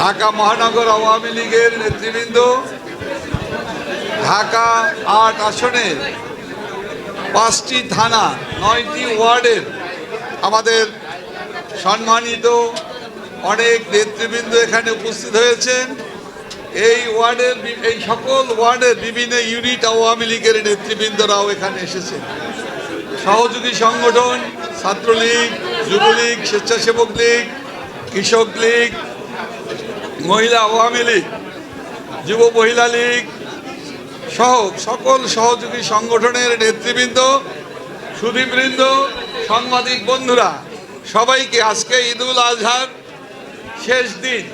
ঢাকা মহানগর আওয়ামী লীগের নেতৃবৃন্দ, ঢাকা ৮ আসনের ৫টি থানা ৯টি ওয়ার্ডের আমাদের সম্মানিত অনেক নেতৃবৃন্দ এখানে উপস্থিত হয়েছেন। এই সকল ওয়ার্ডের বিভিন্ন ইউনিট আওয়ামী লীগের নেতৃবৃন্দরাও এখানে এসেছেন। সহযোগী সংগঠন ছাত্রলীগ, যুবলীগ, স্বেচ্ছাসেবক লীগ, কৃষক লীগ, মহিলা আওয়ামী লীগ, যুব মহিলা লীগ সহ সকল সহযোগী সংগঠনের নেতৃবৃন্দ, সুধীবৃন্দ, সাংবাদিক বন্ধুরা, সবাইকে আজকে ঈদুল আজহার শেষ দিন,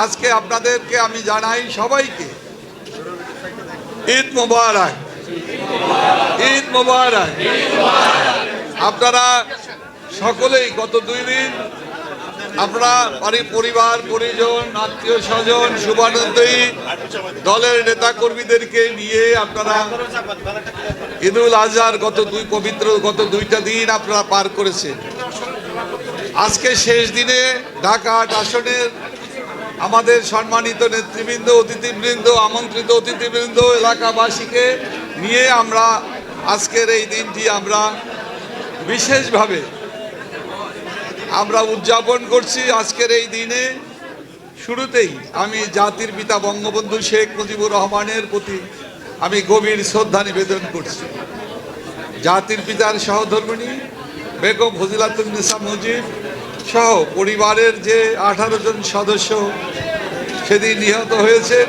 আজকে আপনাদেরকে আমি জানাই সবাইকে ঈদ মোবারক, ঈদ মোবারক। আপনারা সকলেই গত 2 দিন আপনারা পরিবার পরিজন, আত্মীয় স্বজন, শুভানুদ্দয়ী দলের নেতা কর্মীদেরকে নিয়ে আপনারা ঈদুল আজহার গত 2টা দিন আপনারা পার করেছেন। আজকে শেষ দিনে ঢাকা ৮ আসনের আমাদের সম্মানিত নেতৃবৃন্দ, অতিথিবৃন্দ, আমন্ত্রিত অতিথিবৃন্দ, এলাকাবাসীকে নিয়ে আমরা আজকের এই দিনটি আমরা বিশেষভাবে আমরা উদযাপন করছি। আজকের এই দিনে শুরুতেই আমি জাতির পিতা বঙ্গবন্ধু শেখ মুজিবুর রহমানের প্রতি আমি গভীর শ্রদ্ধা নিবেদন করছি। জাতির পিতার সহধর্মিণী বেগম ফজিলাতুন্নেসা মুজিব সহ পরিবারের যে 18 জন সদস্য সেদিন নিহত হয়েছেন,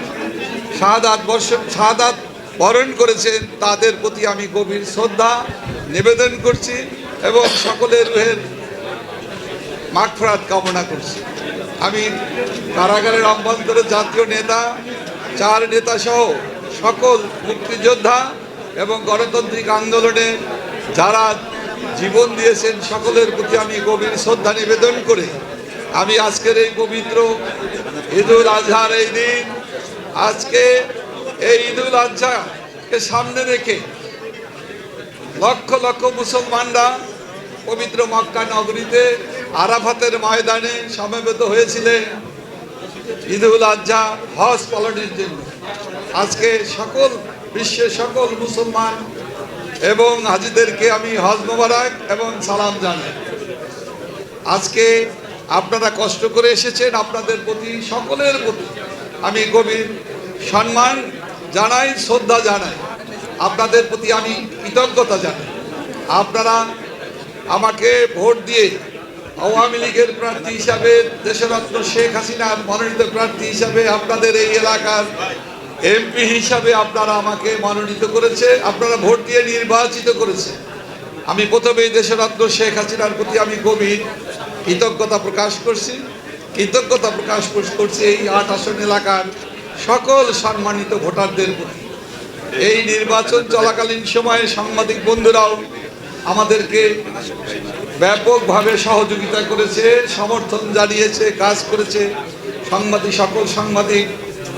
শাহাদাত বরণ করেছেন, তাদের প্রতি আমি গভীর শ্রদ্ধা নিবেদন করছি এবং সকলের রুহের মাগফিরাত কামনা করছি। আমি কারাগারের অভ্যন্তরে জাতীয় নেতা, 4 নেতা সহ সকল মুক্তিযোদ্ধা এবং গণতান্ত্রিক আন্দোলনে যারা জীবন দিয়েছেন সকলের প্রতি আমি গভীর শ্রদ্ধা নিবেদন করে আমি আজকের এই পবিত্র ঈদুল আজহার এই দিন, আজকে এই ঈদুল আজহাকে সামনে রেখে লক্ষ লক্ষ মুসলমানরা পবিত্র মক্কা নগরীতে আরাফাতের ময়দানে সমবেত হয়েছিলেন ঈদুল আজহা হজ পালনের জন্য। আজকে সকল বিশ্বের সকল মুসলমান এবং হাজিদেরকে আমি হজ মোবারক এবং সালাম জানাই। আজকে আপনারা কষ্ট করে এসেছেন, আপনাদের প্রতি সকলের প্রতি আমি গভীর সম্মান জানাই, শ্রদ্ধা জানাই, আপনাদের প্রতি আমি কৃতজ্ঞতা জানাই। আপনারা আমাকে ভোট দিয়ে আওয়ামী লীগের প্রার্থী হিসাবে, দেশরত্ন শেখ হাসিনার মনোনীত প্রার্থী হিসাবে, আপনাদের এই এলাকার এমপি হিসাবে আপনারা আমাকে মনোনীত করেছে, আপনারা ভোট দিয়ে নির্বাচিত করেছে। আমি প্রথমেই দেশরত্ন শেখ হাসিনার প্রতি আমি গভীর কৃতজ্ঞতা প্রকাশ করছি এই 8 আসন এলাকার সকল সম্মানিত ভোটারদের প্রতি। এই নির্বাচন চলাকালীন সময়ে সাংবাদিক বন্ধুরাও আমাদেরকে ব্যাপকভাবে সহযোগিতা করেছে, সমর্থন জানিয়েছে, কাজ করেছে। সকল সাংবাদিক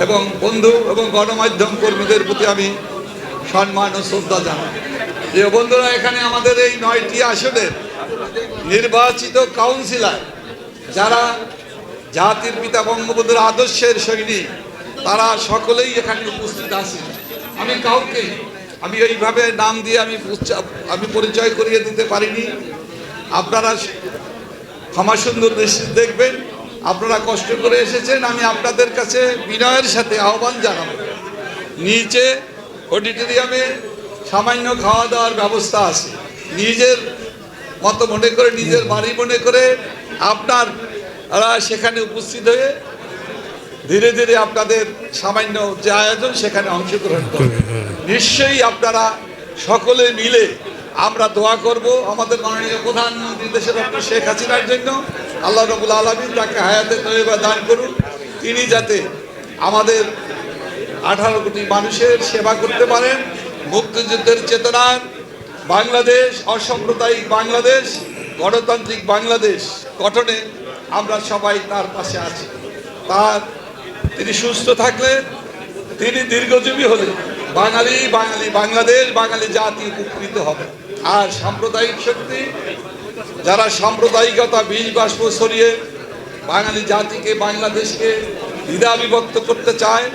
এবং বন্ধু এবং গণমাধ্যম কর্মীদের প্রতি আমি সম্মান ও শ্রদ্ধা জানাই। যে বন্ধুরা, এখানে আমাদের এই 9টি আসনের নির্বাচিত কাউন্সিলর যারা জাতির পিতা বঙ্গবন্ধুর আদর্শের সৈনিক, তারা সকলেই এখানে উপস্থিত আছেন। আমি এইভাবে নাম দিয়ে আমি পরিচয় করিয়ে দিতে পারিনি। আপনারা ক্ষমাসুন্দর দৃষ্টিতে দেখবেন, আপনারা কষ্ট করে এসেছেন। আমি আপনাদের কাছে বিনয়ের সাথে আহ্বান জানাবো, নিচে অডিটোরিয়ামে সামান্য খাওয়া দাওয়ার ব্যবস্থা আছে। নিজের মতো মনে করে, নিজের বাড়ি মনে করে আপনারা সেখানে উপস্থিত হয়ে ধীরে ধীরে আপনাদের সামান্য যে আয়োজন সেখানে অংশগ্রহণ করবেন। নিশ্চয়ই আপনারা সকলে মিলে আমরা দোয়া করব আমাদের মাননীয় প্রধানমন্ত্রী দেশরত্ন শেখ হাসিনার জন্য। আল্লাহ রাব্বুল আলামিন তাকে হায়াতে তয়্যিবা দান করুন। তিনি যাতে আমাদের 18 কোটি মানুষের সেবা করতে পারেন। মুক্তিযুদ্ধের চেতনার বাংলাদেশ, অসাম্প্রদায়িক বাংলাদেশ, গণতান্ত্রিক বাংলাদেশ গঠনে আমরা সবাই তার পাশে আছি। তিনি সুস্থ থাকলে, তিনি দীর্ঘজীবী হলে বাংলাদেশ, বাঙালি জাতি উপকৃত হবে। আর সাম্প্রদায়িক শক্তি যারা সাম্প্রদায়িকতা বীজ বাষ্প ছড়িয়ে বাঙালি জাতিকে, বাংলাদেশকে দ্বিধা বিভক্ত করতে চায়,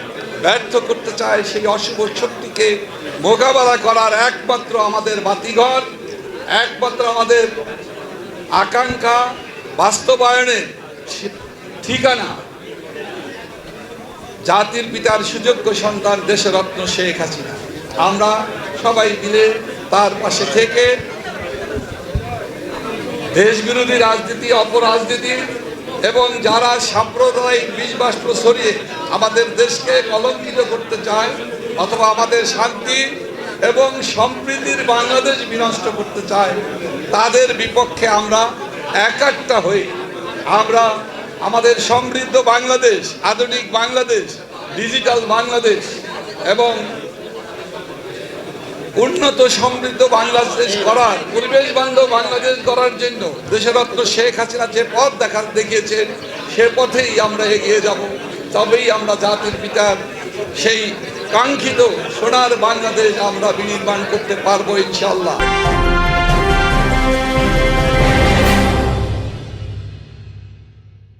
ব্যর্থ করতে চায়, সেই অশুভ শক্তিকে মোকাবেলা করার একমাত্র আমাদের বাতিঘর, একমাত্র আমাদের আকাঙ্ক্ষা বাস্তবায়নের ঠিকানা জাতির পিতার সুযোগ্য সন্তান দেশরত্ন শেখ হাসিনা। আমরা সবাই মিলে তার পাশে থেকে দেশবিরোধী রাজনীতি, অপরাজনীতি এবং যারা সাম্প্রদায়িক বীজবাষ্প ছড়িয়ে আমাদের দেশকে কলঙ্কিত করতে চায় অথবা আমাদের শান্তি এবং সম্প্রীতির বাংলাদেশ বিনষ্ট করতে চায়, তাদের বিপক্ষে আমরা একাট্টা হই। আমরা আমাদের সমৃদ্ধ বাংলাদেশ, আধুনিক বাংলাদেশ, ডিজিটাল বাংলাদেশ এবং উন্নত সমৃদ্ধ বাংলাদেশ করার, পরিবেশ বান্ধব বাংলাদেশ করার জন্য দেশরত্ন শেখ হাসিনা যে পথ দেখিয়েছেন, সে পথেই আমরা এগিয়ে যাব। তবেই আমরা জাতির পিতার সেই কাঙ্ক্ষিত সোনার বাংলাদেশ আমরা বিনির্মাণ করতে পারবো ইনশাআল্লাহ।